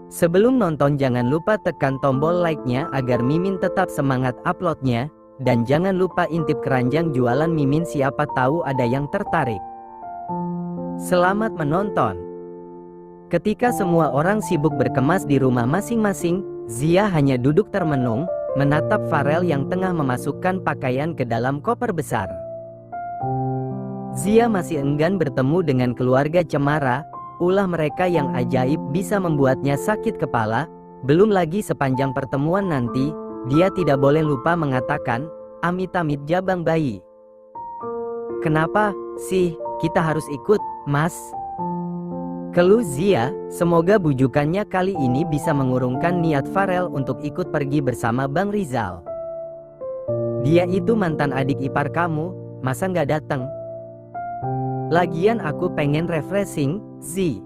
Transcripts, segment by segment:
Sebelum nonton jangan lupa tekan tombol like-nya agar Mimin tetap semangat uploadnya. Dan jangan lupa intip keranjang jualan Mimin, siapa tahu ada yang tertarik. Selamat menonton. Ketika semua orang sibuk berkemas di rumah masing-masing, Zia hanya duduk termenung, menatap Farel yang tengah memasukkan pakaian ke dalam koper besar. Zia masih enggan bertemu dengan keluarga Cemara, ulah mereka yang ajaib bisa membuatnya sakit kepala, belum lagi sepanjang pertemuan nanti, dia tidak boleh lupa mengatakan, amit-amit jabang bayi. Kenapa sih kita harus ikut, Mas? Keluh Zia, semoga bujukannya kali ini bisa mengurungkan niat Farel untuk ikut pergi bersama Bang Rizal. Dia itu mantan adik ipar kamu, masa nggak datang? Lagian aku pengen refreshing, Zi.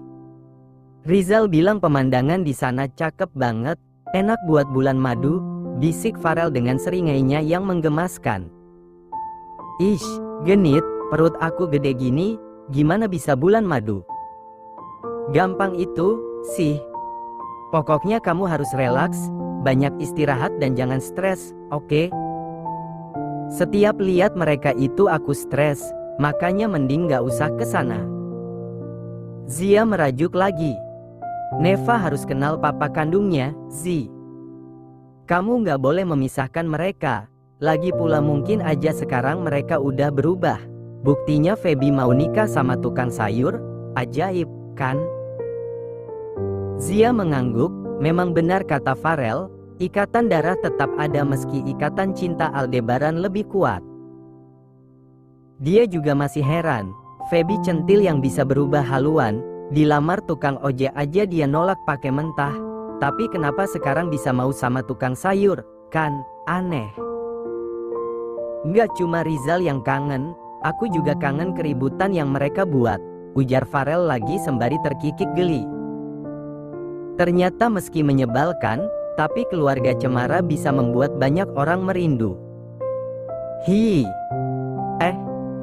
Rizal bilang pemandangan di sana cakep banget, enak buat bulan madu, bisik Farel dengan seringainya yang menggemaskan. Ish, genit, perut aku gede gini, gimana bisa bulan madu? Gampang itu, sih. Pokoknya kamu harus relaks, banyak istirahat dan jangan stres, oke? Setiap lihat mereka itu aku stres, makanya mending gak usah kesana. Zia merajuk lagi. Neva harus kenal papa kandungnya, Zi. Kamu gak boleh memisahkan mereka. Lagi pula mungkin aja sekarang mereka udah berubah. Buktinya Feby mau nikah sama tukang sayur, ajaib, kan? Zia mengangguk, memang benar kata Farel, ikatan darah tetap ada meski ikatan cinta Aldebaran lebih kuat. Dia juga masih heran, Feby centil yang bisa berubah haluan, dilamar tukang ojek aja dia nolak pakai mentah, tapi kenapa sekarang bisa mau sama tukang sayur, kan, aneh. Nggak cuma Rizal yang kangen, aku juga kangen keributan yang mereka buat, ujar Farel lagi sembari terkikik geli. Ternyata meski menyebalkan, tapi keluarga Cemara bisa membuat banyak orang merindu.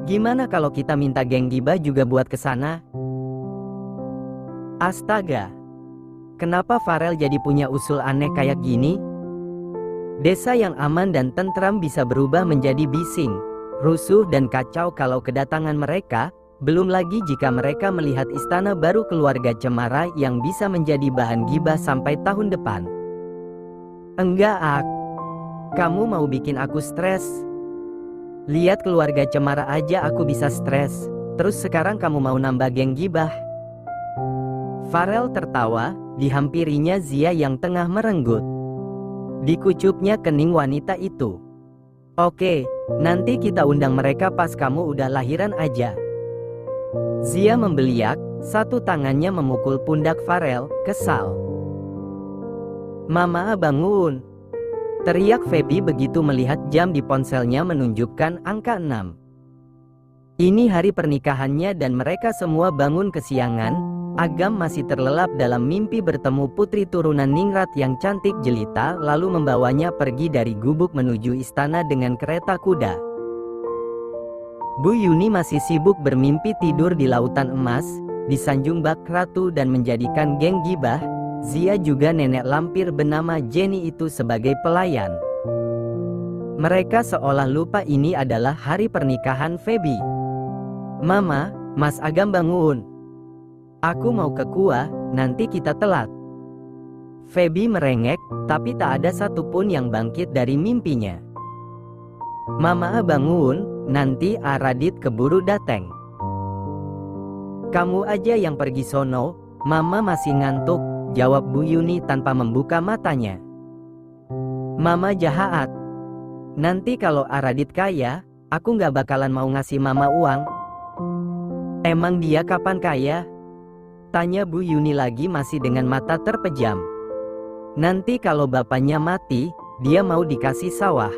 Gimana kalau kita minta geng Gibah juga buat kesana? Astaga, kenapa Farel jadi punya usul aneh kayak gini? Desa yang aman dan tentram bisa berubah menjadi bising, rusuh dan kacau kalau kedatangan mereka, belum lagi jika mereka melihat istana baru keluarga Cemara yang bisa menjadi bahan gibah sampai tahun depan. Enggak, kamu mau bikin aku stres. Lihat keluarga Cemara aja aku bisa stres, terus sekarang kamu mau nambah geng gibah. Farel tertawa, dihampirinya Zia yang tengah merenggut. Dikucupnya kening wanita itu. Oke, nanti kita undang mereka pas kamu udah lahiran aja. Zia membeliak, satu tangannya memukul pundak Farel, kesal. Mama bangun. Teriak Feby begitu melihat jam di ponselnya menunjukkan angka 6. Ini hari pernikahannya dan mereka semua bangun kesiangan. Agam masih terlelap dalam mimpi bertemu putri turunan Ningrat yang cantik jelita lalu membawanya pergi dari gubuk menuju istana dengan kereta kuda. Bu Yuni masih sibuk bermimpi tidur di lautan emas, di Sanjung Bak Ratu dan menjadikan geng gibah. Zia juga nenek lampir bernama Jenny itu sebagai pelayan. Mereka seolah lupa ini adalah hari pernikahan Feby. Mama, Mas Agam bangun. Aku mau ke Kua, nanti kita telat. Feby merengek, tapi tak ada satupun yang bangkit dari mimpinya. Mama bangun, nanti Aradit keburu dateng. Kamu aja yang pergi sono, Mama masih ngantuk, jawab Bu Yuni tanpa membuka matanya. Mama jahat. Nanti kalau Aradit kaya, aku nggak bakalan mau ngasih Mama uang. Emang dia kapan kaya? Tanya Bu Yuni lagi masih dengan mata terpejam. Nanti kalau bapaknya mati, dia mau dikasih sawah.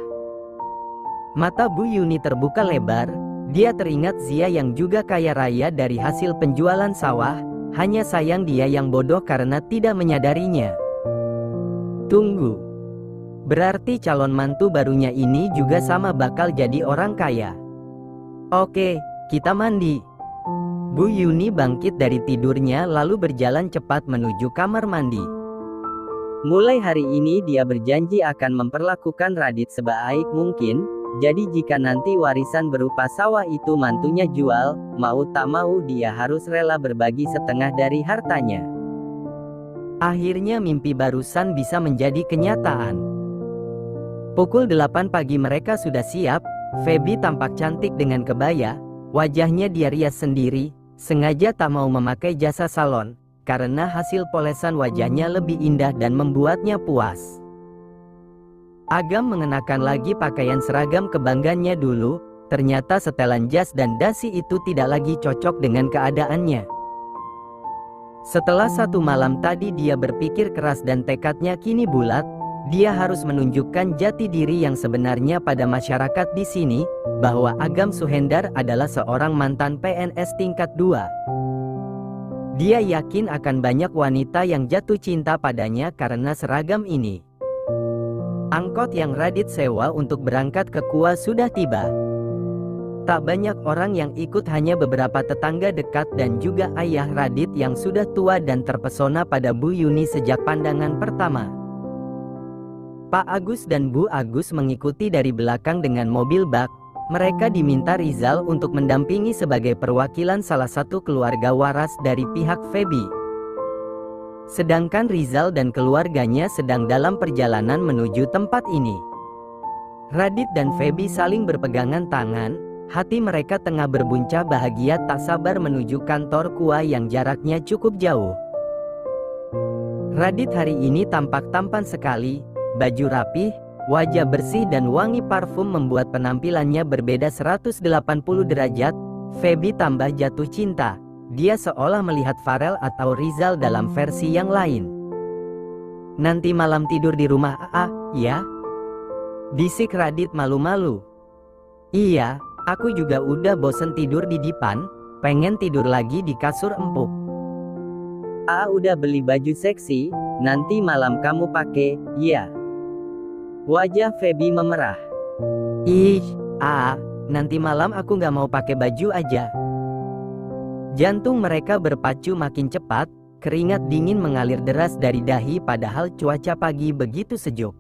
Mata Bu Yuni terbuka lebar, dia teringat Zia yang juga kaya raya dari hasil penjualan sawah, hanya sayang dia yang bodoh karena tidak menyadarinya. Tunggu. Berarti calon mantu barunya ini juga sama bakal jadi orang kaya. Oke, kita mandi. Bu Yuni bangkit dari tidurnya lalu berjalan cepat menuju kamar mandi. Mulai hari ini dia berjanji akan memperlakukan Radit sebaik mungkin, jadi jika nanti warisan berupa sawah itu mantunya jual, mau tak mau dia harus rela berbagi setengah dari hartanya. Akhirnya mimpi barusan bisa menjadi kenyataan. Pukul 8 pagi mereka sudah siap. Feby tampak cantik dengan kebaya, wajahnya dia rias sendiri, sengaja tak mau memakai jasa salon, karena hasil polesan wajahnya lebih indah dan membuatnya puas. Agam mengenakan lagi pakaian seragam kebanggaannya dulu, ternyata setelan jas dan dasi itu tidak lagi cocok dengan keadaannya. Setelah 1 malam tadi dia berpikir keras dan tekadnya kini bulat. Dia harus menunjukkan jati diri yang sebenarnya pada masyarakat di sini, bahwa Agam Suhendar adalah seorang mantan PNS tingkat 2. Dia yakin akan banyak wanita yang jatuh cinta padanya karena seragam ini. Angkot yang Radit sewa untuk berangkat ke Kua sudah tiba. Tak banyak orang yang ikut, hanya beberapa tetangga dekat dan juga ayah Radit yang sudah tua dan terpesona pada Bu Yuni sejak pandangan pertama. Pak Agus dan Bu Agus mengikuti dari belakang dengan mobil bak. Mereka diminta Rizal untuk mendampingi sebagai perwakilan salah satu keluarga waras dari pihak Feby. Sedangkan Rizal dan keluarganya sedang dalam perjalanan menuju tempat ini. Radit dan Feby saling berpegangan tangan, hati mereka tengah berbuncah bahagia tak sabar menuju kantor Kua yang jaraknya cukup jauh. Radit hari ini tampak tampan sekali. Baju rapih, wajah bersih dan wangi parfum membuat penampilannya berbeda 180 derajat. Feby tambah jatuh cinta. Dia seolah melihat Farel atau Rizal dalam versi yang lain. "Nanti malam tidur di rumah AA, ya?" bisik Radit malu-malu. "Iya, aku juga udah bosen tidur di dipan, pengen tidur lagi di kasur empuk. AA udah beli baju seksi, nanti malam kamu pakai, ya?" Wajah Feby memerah. "Ih, nanti malam aku gak mau pakai baju aja." Jantung mereka berpacu makin cepat, keringat dingin mengalir deras dari dahi padahal cuaca pagi begitu sejuk.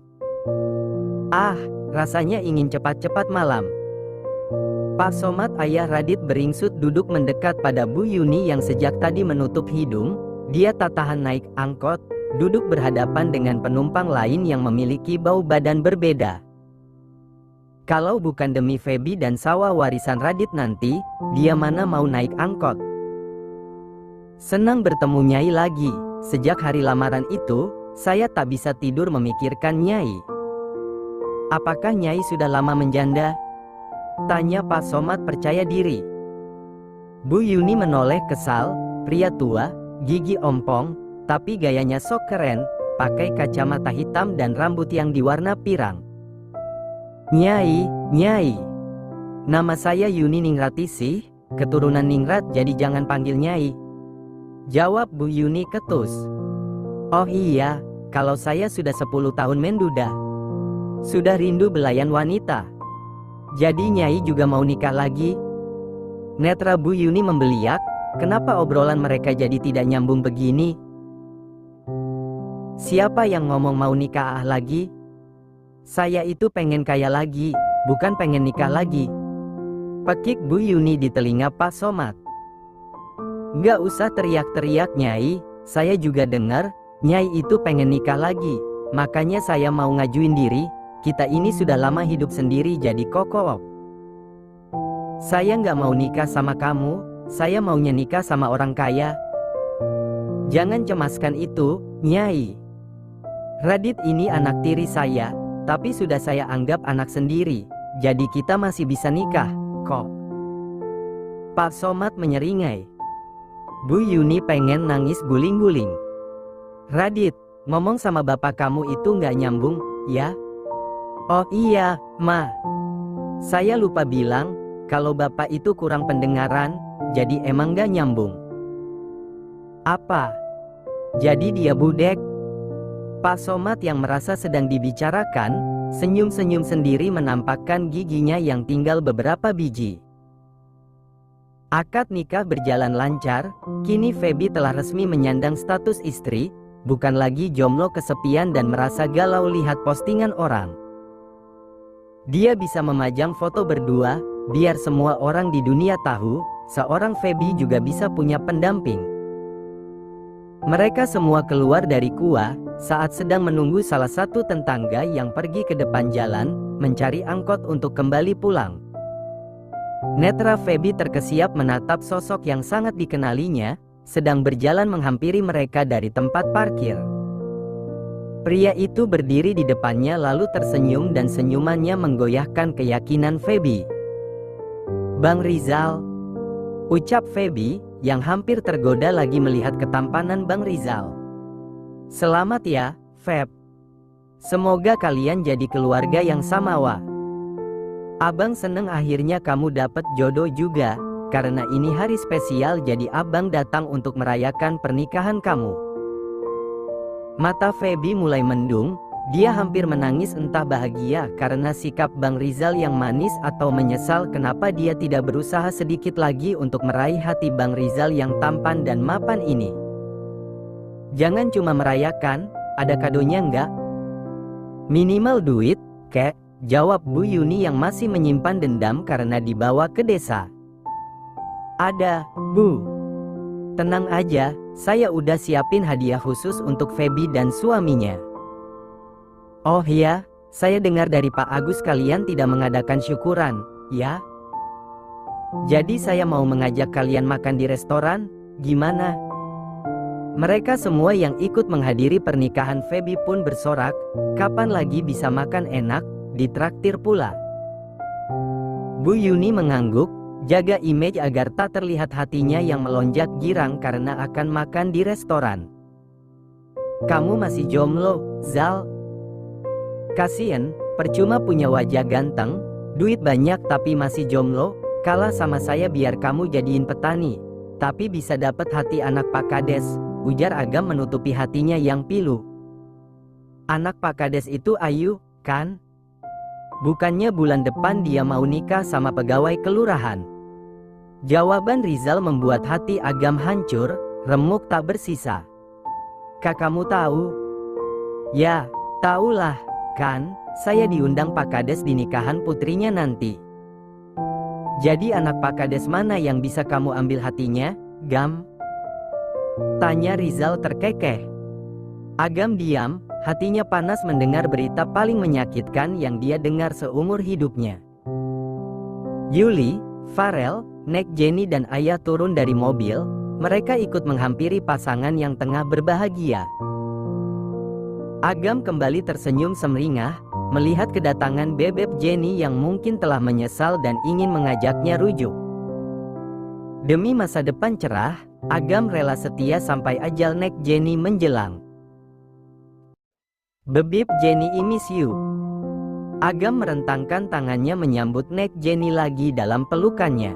Rasanya ingin cepat-cepat malam. Pak Somad, ayah Radit, beringsut duduk mendekat pada Bu Yuni yang sejak tadi menutup hidung. Dia tak tahan naik angkot, duduk berhadapan dengan penumpang lain yang memiliki bau badan berbeda. Kalau bukan demi Feby dan sawah warisan Radit nanti, dia mana mau naik angkot. "Senang bertemu Nyai lagi. Sejak hari lamaran itu, saya tak bisa tidur memikirkan Nyai." "Apakah Nyai sudah lama menjanda?" tanya Pak Somad percaya diri. Bu Yuni menoleh kesal, pria tua, gigi ompong, tapi gayanya sok keren, pakai kacamata hitam dan rambut yang diwarna pirang. Nyai, nama saya Yuni Ningratisi, keturunan Ningrat, jadi jangan panggil Nyai," jawab Bu Yuni ketus. "Oh iya, kalau saya sudah 10 tahun menduda. Sudah rindu belayan wanita. Jadi Nyai juga mau nikah lagi?" Netra Bu Yuni membeliak, kenapa obrolan mereka jadi tidak nyambung begini? "Siapa yang ngomong mau nikah lagi? Saya itu pengen kaya lagi, bukan pengen nikah lagi," pekik Bu Yuni di telinga Pak Somad. "Nggak usah teriak-teriak Nyai, saya juga dengar, Nyai itu pengen nikah lagi, makanya saya mau ngajuin diri, kita ini sudah lama hidup sendiri jadi kokoop. Saya nggak mau nikah sama kamu, saya maunya nikah sama orang kaya." "Jangan cemaskan itu, Nyai. Radit ini anak tiri saya, tapi sudah saya anggap anak sendiri, jadi kita masih bisa nikah, kok." Pak Somad menyeringai. Bu Yuni pengen nangis guling-guling. "Radit, ngomong sama bapak kamu itu nggak nyambung, ya?" "Oh iya, Ma. Saya lupa bilang, kalau bapak itu kurang pendengaran, jadi emang nggak nyambung." "Apa? Jadi dia budek?" Pak Somad yang merasa sedang dibicarakan, senyum-senyum sendiri menampakkan giginya yang tinggal beberapa biji. Akad nikah berjalan lancar, kini Feby telah resmi menyandang status istri, bukan lagi jomblo kesepian dan merasa galau lihat postingan orang. Dia bisa memajang foto berdua, biar semua orang di dunia tahu, seorang Feby juga bisa punya pendamping. Mereka semua keluar dari gua, saat sedang menunggu salah satu tetangga yang pergi ke depan jalan, mencari angkot untuk kembali pulang. Netra Feby terkesiap menatap sosok yang sangat dikenalinya, sedang berjalan menghampiri mereka dari tempat parkir. Pria itu berdiri di depannya lalu tersenyum dan senyumannya menggoyahkan keyakinan Feby. "Bang Rizal," ucap Feby, yang hampir tergoda lagi melihat ketampanan Bang Rizal. "Selamat ya, Feb. Semoga kalian jadi keluarga yang samawa. Abang seneng akhirnya kamu dapat jodoh juga, karena ini hari spesial jadi abang datang untuk merayakan pernikahan kamu." Mata Feby mulai mendung, dia hampir menangis entah bahagia karena sikap Bang Rizal yang manis atau menyesal kenapa dia tidak berusaha sedikit lagi untuk meraih hati Bang Rizal yang tampan dan mapan ini. "Jangan cuma merayakan, ada kadonya enggak?" "Minimal duit, kek," jawab Bu Yuni yang masih menyimpan dendam karena dibawa ke desa. "Ada, Bu. Tenang aja, saya udah siapin hadiah khusus untuk Feby dan suaminya." "Oh ya, saya dengar dari Pak Agus kalian tidak mengadakan syukuran, ya? Jadi saya mau mengajak kalian makan di restoran, gimana?" Mereka semua yang ikut menghadiri pernikahan Feby pun bersorak, kapan lagi bisa makan enak, ditraktir pula. Bu Yuni mengangguk, jaga image agar tak terlihat hatinya yang melonjak girang karena akan makan di restoran. "Kamu masih jomblo, Zal? Kasian, percuma punya wajah ganteng, duit banyak tapi masih jomblo, kalah sama saya biar kamu jadiin petani, tapi bisa dapat hati anak Pak Kades," ujar Agam menutupi hatinya yang pilu. "Anak Pak Kades itu Ayu, kan? Bukannya bulan depan dia mau nikah sama pegawai kelurahan?" Jawaban Rizal membuat hati Agam hancur, remuk tak bersisa. "Kak, kamu tahu?" "Ya, tahulah, kan, saya diundang Pak Kades di nikahan putrinya nanti." "Jadi anak Pak Kades mana yang bisa kamu ambil hatinya, Gam?" tanya Rizal terkekeh. Agam diam, hatinya panas mendengar berita paling menyakitkan yang dia dengar seumur hidupnya. Yuli, Farel, Nek Jenny dan Ayah turun dari mobil, mereka ikut menghampiri pasangan yang tengah berbahagia. Agam kembali tersenyum semeringah, melihat kedatangan Bebek Jenny yang mungkin telah menyesal dan ingin mengajaknya rujuk. Demi masa depan cerah, Agam rela setia sampai ajal Nek Jenny menjelang. "Bebek Jenny, I miss you." Agam merentangkan tangannya menyambut Nek Jenny lagi dalam pelukannya.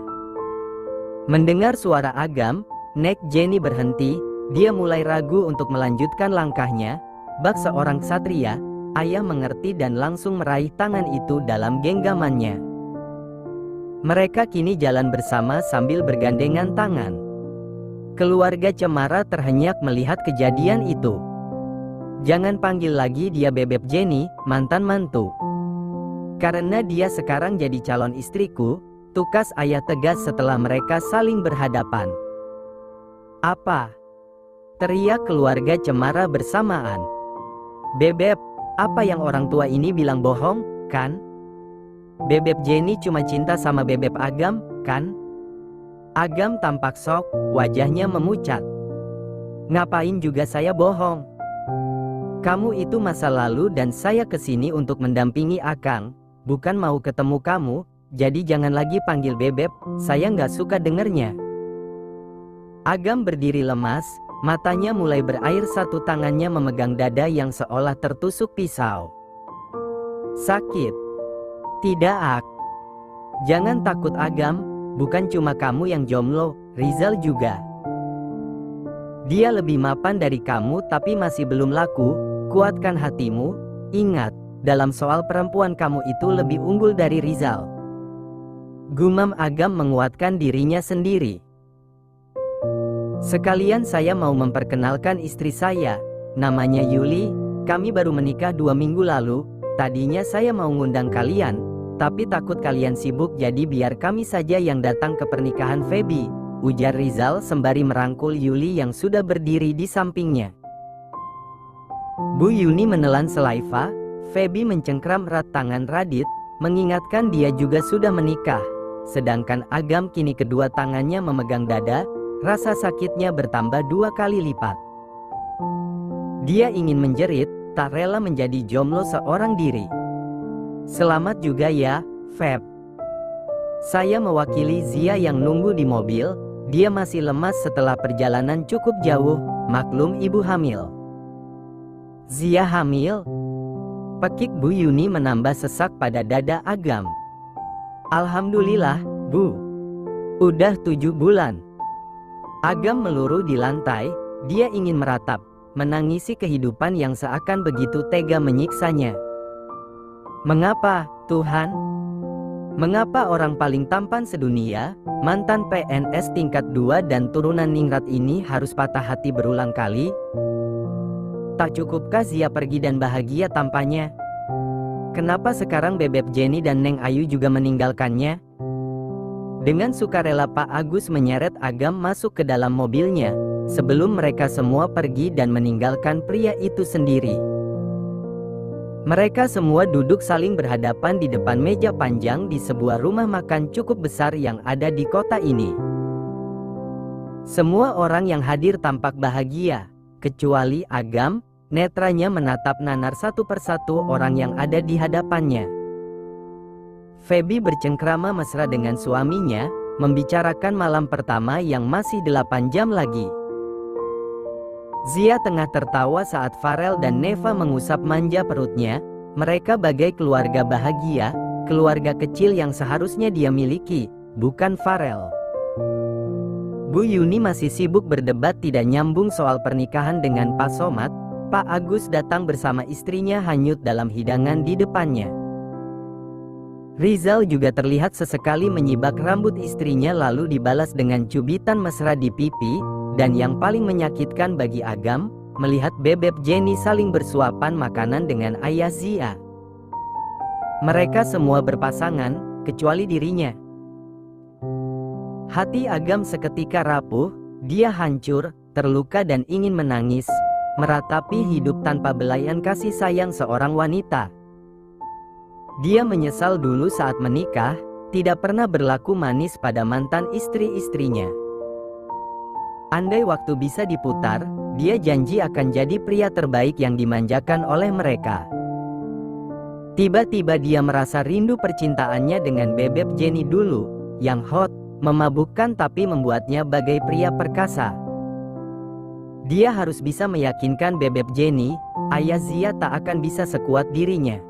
Mendengar suara Agam, Nek Jenny berhenti, dia mulai ragu untuk melanjutkan langkahnya. Bak seorang ksatria, Ayah mengerti dan langsung meraih tangan itu dalam genggamannya. Mereka kini jalan bersama sambil bergandengan tangan. Keluarga Cemara terhenyak melihat kejadian itu. "Jangan panggil lagi dia Bebek Jenny, mantan mantu. Karena dia sekarang jadi calon istriku," tukas Ayah tegas setelah mereka saling berhadapan. "Apa?" teriak keluarga Cemara bersamaan. "Bebek, apa yang orang tua ini bilang bohong, kan? Bebek Jenny cuma cinta sama Bebek Agam, kan?" Agam tampak shock, wajahnya memucat. "Ngapain juga saya bohong? Kamu itu masa lalu dan saya kesini untuk mendampingi Akang, bukan mau ketemu kamu. Jadi jangan lagi panggil Bebek, saya nggak suka dengernya." Agam berdiri lemas, matanya mulai berair, satu tangannya memegang dada yang seolah tertusuk pisau. "Sakit? Tidak, Ak. Jangan takut Agam, bukan cuma kamu yang jomblo, Rizal juga. Dia lebih mapan dari kamu tapi masih belum laku, kuatkan hatimu, ingat, dalam soal perempuan kamu itu lebih unggul dari Rizal." Gumam Agam menguatkan dirinya sendiri. Sekalian saya mau memperkenalkan istri saya, namanya Yuli, kami baru menikah 2 minggu lalu. Tadinya saya mau ngundang kalian, tapi takut kalian sibuk jadi biar kami saja yang datang ke pernikahan Feby, ujar Rizal sembari merangkul Yuli yang sudah berdiri di sampingnya. Bu Yuni menelan selaiva. Feby mencengkram erat tangan Radit, mengingatkan dia juga sudah menikah. Sedangkan Agam kini kedua tangannya memegang dada, rasa sakitnya bertambah 2 kali lipat. Dia ingin menjerit, tak rela menjadi jomblo seorang diri. Selamat juga ya, Feb. Saya mewakili Zia yang nunggu di mobil, dia masih lemas setelah perjalanan cukup jauh, maklum ibu hamil. Zia hamil? Pekik Bu Yuni menambah sesak pada dada Agam. Alhamdulillah, Bu. Udah 7 bulan. Agam meluruh di lantai, dia ingin meratap, menangisi kehidupan yang seakan begitu tega menyiksanya. Mengapa, Tuhan? Mengapa orang paling tampan sedunia, mantan PNS tingkat 2 dan turunan ningrat ini harus patah hati berulang kali? Tak cukupkah Zia pergi dan bahagia tanpanya? Kenapa sekarang Bebep Jenny dan Neng Ayu juga meninggalkannya? Dengan sukarela Pak Agus menyeret Agam masuk ke dalam mobilnya, sebelum mereka semua pergi dan meninggalkan pria itu sendiri. Mereka semua duduk saling berhadapan di depan meja panjang di sebuah rumah makan cukup besar yang ada di kota ini. Semua orang yang hadir tampak bahagia, kecuali Agam. Netranya menatap nanar satu persatu orang yang ada di hadapannya. Feby bercengkrama mesra dengan suaminya, membicarakan malam pertama yang masih 8 jam lagi. Zia tengah tertawa saat Farel dan Neva mengusap manja perutnya. Mereka bagai keluarga bahagia, keluarga kecil yang seharusnya dia miliki, bukan Farel. Bu Yuni masih sibuk berdebat tidak nyambung soal pernikahan dengan Pak Somad. Pak Agus datang bersama istrinya hanyut dalam hidangan di depannya. Rizal juga terlihat sesekali menyibak rambut istrinya lalu dibalas dengan cubitan mesra di pipi, dan yang paling menyakitkan bagi Agam, melihat Bebep Jenny saling bersuapan makanan dengan ayah Zia. Mereka semua berpasangan, kecuali dirinya. Hati Agam seketika rapuh, dia hancur, terluka dan ingin menangis, meratapi hidup tanpa belayan kasih sayang seorang wanita. Dia menyesal dulu saat menikah, tidak pernah berlaku manis pada mantan istri-istrinya. Andai waktu bisa diputar, dia janji akan jadi pria terbaik yang dimanjakan oleh mereka. Tiba-tiba dia merasa rindu percintaannya dengan Bebep Jenny dulu, yang hot, memabukkan tapi membuatnya bagai pria perkasa. Dia harus bisa meyakinkan Bebep Jenny, ayah Zia tak akan bisa sekuat dirinya.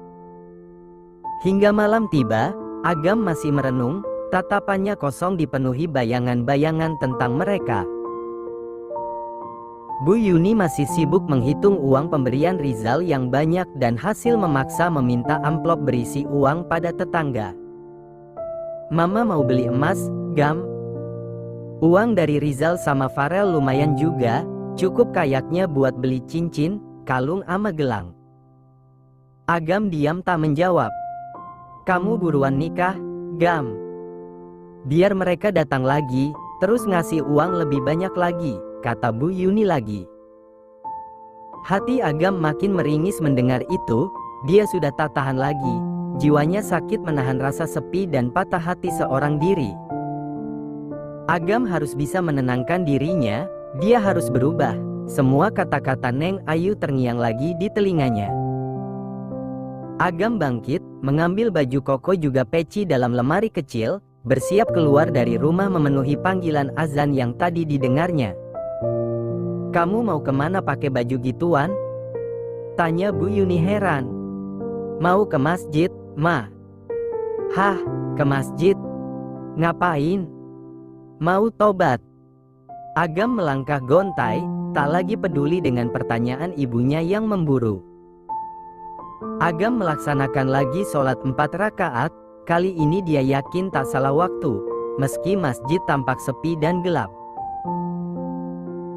Hingga malam tiba, Agam masih merenung, tatapannya kosong dipenuhi bayangan-bayangan tentang mereka. Bu Yuni masih sibuk menghitung uang pemberian Rizal yang banyak dan hasil memaksa meminta amplop berisi uang pada tetangga. Mama mau beli emas, Gam. Uang dari Rizal sama Farel lumayan juga, cukup kayaknya buat beli cincin, kalung ama gelang. Agam diam tak menjawab. Kamu buruan nikah, Gam. Biar mereka datang lagi, terus ngasih uang lebih banyak lagi, kata Bu Yuni lagi. Hati Agam makin meringis mendengar itu, dia sudah tak tahan lagi, jiwanya sakit menahan rasa sepi dan patah hati seorang diri. Agam harus bisa menenangkan dirinya. Dia harus berubah. Semua kata-kata Neng Ayu terngiang lagi di telinganya. Agam bangkit, mengambil baju koko juga peci dalam lemari kecil, bersiap keluar dari rumah memenuhi panggilan azan yang tadi didengarnya. Kamu mau kemana pakai baju gituan? Tanya Bu Yuni heran. Mau ke masjid, Ma. Hah, ke masjid? Ngapain? Mau tobat. Agam melangkah gontai, tak lagi peduli dengan pertanyaan ibunya yang memburu. Agam melaksanakan lagi sholat 4 rakaat, Kali ini dia yakin tak salah waktu, meski masjid tampak sepi dan gelap.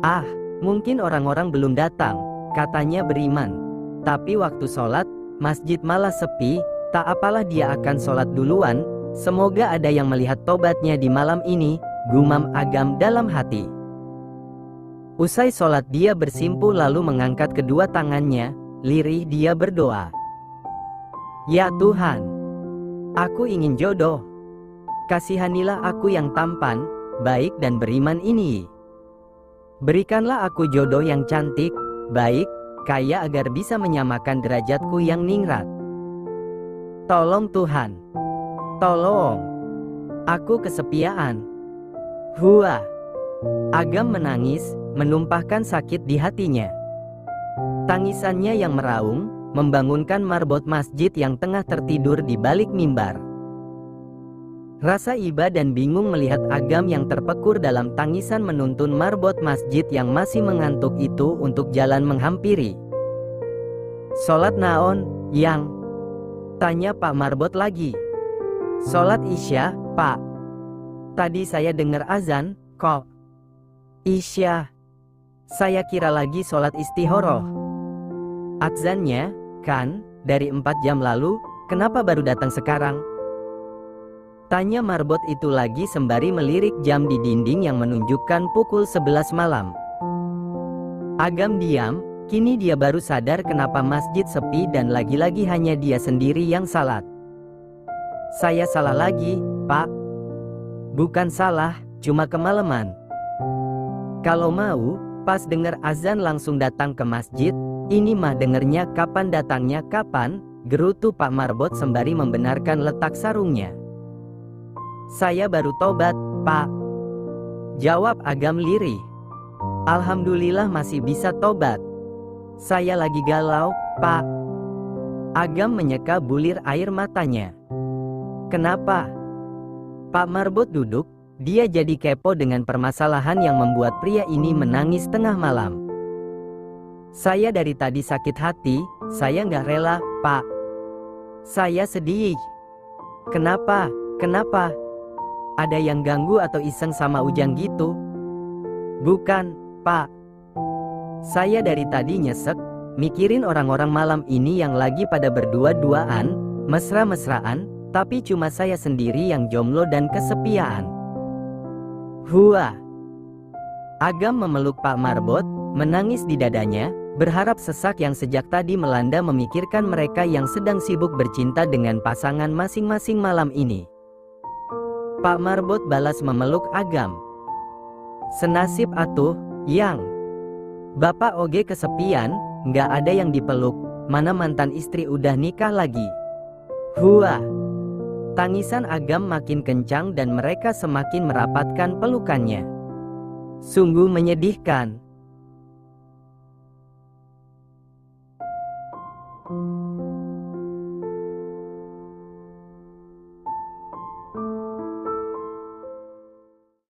"Ah, mungkin orang-orang belum datang," katanya beriman. Tapi waktu sholat, masjid malah sepi. Tak apalah, dia akan sholat duluan. Semoga ada yang melihat tobatnya di malam ini, gumam Agam dalam hati. Usai sholat dia bersimpuh lalu mengangkat kedua tangannya, lirih dia berdoa. "Ya Tuhan, aku ingin jodoh. Kasihanilah aku yang tampan, baik dan beriman ini. Berikanlah aku jodoh yang cantik, baik, kaya agar bisa menyamakan derajatku yang ningrat. Tolong Tuhan. Tolong. Aku kesepian." Hua. Agam menangis, menumpahkan sakit di hatinya. Tangisannya yang meraung, membangunkan marbot masjid yang tengah tertidur di balik mimbar. Rasa iba dan bingung melihat Agam yang terpekur dalam tangisan menuntun marbot masjid yang masih mengantuk itu untuk jalan menghampiri. "Sholat naon, Yang?" tanya Pak Marbot lagi. "Sholat Isya, Pak. Tadi saya dengar azan, kok." "Isya? Saya kira lagi sholat istihoroh. Azannya, kan, dari 4 jam lalu, kenapa baru datang sekarang?" tanya Marbot itu lagi sembari melirik jam di dinding yang menunjukkan pukul 11 malam. Agam diam, kini dia baru sadar kenapa masjid sepi dan lagi-lagi hanya dia sendiri yang salat. "Saya salah lagi, Pak." "Bukan salah, cuma kemalaman. Kalau mau, pas dengar azan langsung datang ke masjid. Ini mah dengernya kapan datangnya kapan," gerutu Pak Marbot sembari membenarkan letak sarungnya. "Saya baru tobat, Pak," jawab Agam lirih. "Alhamdulillah masih bisa tobat. Saya lagi galau, Pak." Agam menyeka bulir air matanya. "Kenapa?" Pak Marbot duduk, dia jadi kepo dengan permasalahan yang membuat pria ini menangis tengah malam. "Saya dari tadi sakit hati, saya nggak rela, Pak. Saya sedih." "Kenapa? Kenapa? Ada yang ganggu atau iseng sama Ujang gitu?" "Bukan, Pak. Saya dari tadi nyesek, mikirin orang-orang malam ini yang lagi pada berdua-duaan, mesra-mesraan, tapi cuma saya sendiri yang jomblo dan kesepian." Hua. Agam memeluk Pak Marbot, menangis di dadanya, berharap sesak yang sejak tadi melanda memikirkan mereka yang sedang sibuk bercinta dengan pasangan masing-masing malam ini. Pak Marbot balas memeluk Agam. "Senasib atuh, Yang. Bapak oge kesepian, nggak ada yang dipeluk, mana mantan istri udah nikah lagi." Hua. Tangisan Agam makin kencang dan mereka semakin merapatkan pelukannya. Sungguh menyedihkan.